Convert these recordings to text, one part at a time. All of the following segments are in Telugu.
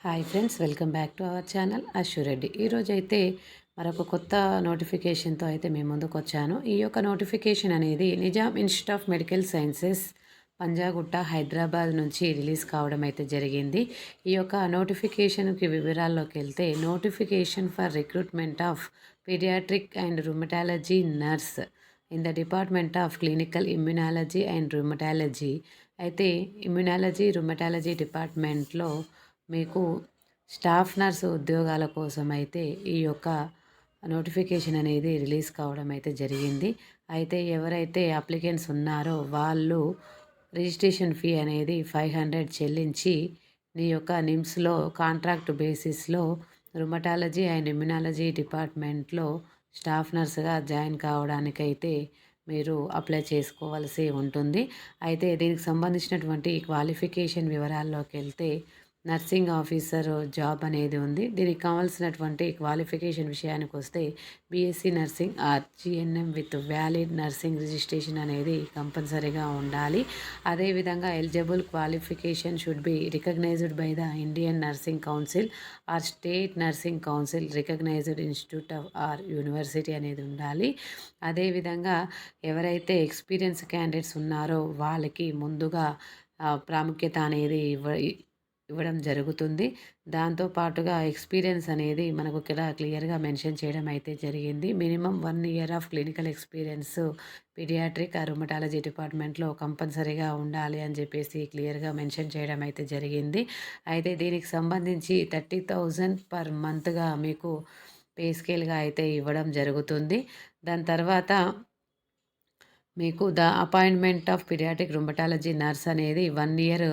Hi friends, welcome back to our channel Ashwa Reddy. ఈరోజైతే మరొక కొత్త నోటిఫికేషన్తో అయితే మేము ముందుకు వచ్చాను. ఈ యొక్క నోటిఫికేషన్ అనేది Nizam institute of medical sciences Panjagutta Hyderabad నుంచి రిలీజ్ కావడం అయితే జరిగింది. ఈ యొక్క నోటిఫికేషన్కి వివరాల్లోకి వెళ్తే, notification for recruitment of paediatric and rheumatology nurse in the department of clinical immunology and rheumatology. అయితే ఇమ్యునాలజీ రుమటాలజీ డిపార్ట్మెంట్లో మీకు స్టాఫ్ నర్స్ ఉద్యోగాల కోసం అయితే ఈ యొక్క నోటిఫికేషన్ అనేది రిలీజ్ కావడం అయితే జరిగింది. అయితే ఎవరైతే అప్లికెంట్స్ ఉన్నారో వాళ్ళు రిజిస్ట్రేషన్ ఫీ అనేది 500 చెల్లించి నీ యొక్క నిమ్స్లో కాంట్రాక్ట్ బేసిస్లో రుమటాలజీ అండ్ ఇమ్యునాలజీ డిపార్ట్మెంట్లో స్టాఫ్ నర్స్గా జాయిన్ కావడానికైతే మీరు అప్లై చేసుకోవాల్సి ఉంటుంది. అయితే దీనికి సంబంధించినటువంటి క్వాలిఫికేషన్ వివరాల్లోకి వెళ్తే, నర్సింగ్ ఆఫీసర్ జాబ్ అనేది ఉంది. దీనికి కావాల్సినటువంటి క్వాలిఫికేషన్ విషయానికి వస్తే, BSc nursing or GNM with valid nursing registration అనేది కంపల్సరీగా ఉండాలి. అదేవిధంగా eligible qualification should be recognised by the Indian Nursing Council or state nursing council recognised institute of or university అనేది ఉండాలి. అదేవిధంగా ఎవరైతే ఎక్స్పీరియన్స్ క్యాండిడేట్స్ ఉన్నారో వాళ్ళకి ముందుగా ప్రాముఖ్యత అనేది ఇవ్వడం జరుగుతుంది. దాంతో పాటుగా ఎక్స్పీరియన్స్ అనేది మనకు ఇక్కడ క్లియర్‌గా మెన్షన్ చేయడం అయితే జరిగింది. Minimum 1 year of clinical experience paediatric rheumatology డిపార్ట్మెంట్‌లో కంపల్సరీగా ఉండాలి అని చెప్పేసి క్లియర్‌గా మెన్షన్ చేయడం అయితే జరిగింది. అయితే దీనికి సంబంధించి 30,000 పర్ మంత్‌గా మీకు పే స్కేల్‌గా అయితే ఇవ్వడం జరుగుతుంది. దాని తర్వాత మీకు the appointment of paediatric rheumatology nurse అనేది 1 ఇయర్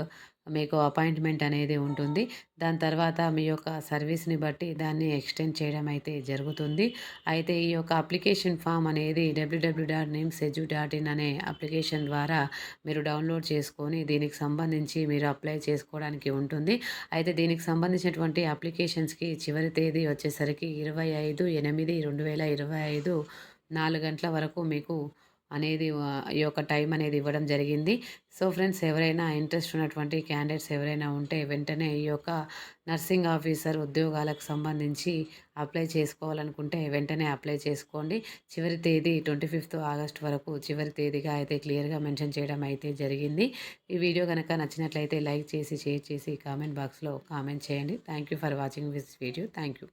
మీకు అపాయింట్మెంట్ అనేది ఉంటుంది. దాని తర్వాత మీ యొక్క సర్వీస్‌ని బట్టి దాన్ని ఎక్స్టెండ్ చేయడం అయితే జరుగుతుంది. అయితే ఈ యొక్క అప్లికేషన్ ఫామ్ అనేది www.nimsedu.in అనే అప్లికేషన్ ద్వారా మీరు డౌన్లోడ్ చేసుకొని దీనికి సంబంధించి మీరు అప్లై చేసుకోవడానికి ఉంటుంది. అయితే దీనికి సంబంధించినటువంటి అప్లికేషన్స్‌కి చివరి తేదీ వచ్చేసరికి 25/8/2025 4 గంటల వరకు మీకు అనేది ఈ యొక్క టైం అనేది ఇవ్వడం జరిగింది. సో ఫ్రెండ్స్, ఎవరైనా ఇంట్రెస్ట్ ఉన్నటువంటి క్యాండిడేట్స్ ఎవరైనా ఉంటే వెంటనే ఈ యొక్క నర్సింగ్ ఆఫీసర్ ఉద్యోగాలకు సంబంధించి అప్లై చేసుకోవాలనుకుంటే వెంటనే అప్లై చేసుకోండి. చివరి తేదీ 25th ఆగస్ట్ వరకు చివరి తేదీగా అయితే క్లియర్‌గా మెన్షన్ చేయడం అయితే జరిగింది. ఈ వీడియో కనుక నచ్చినట్లయితే లైక్ చేసి, షేర్ చేసి, కామెంట్ బాక్స్‌లో కామెంట్ చేయండి. Thank you for watching this video. Thank you.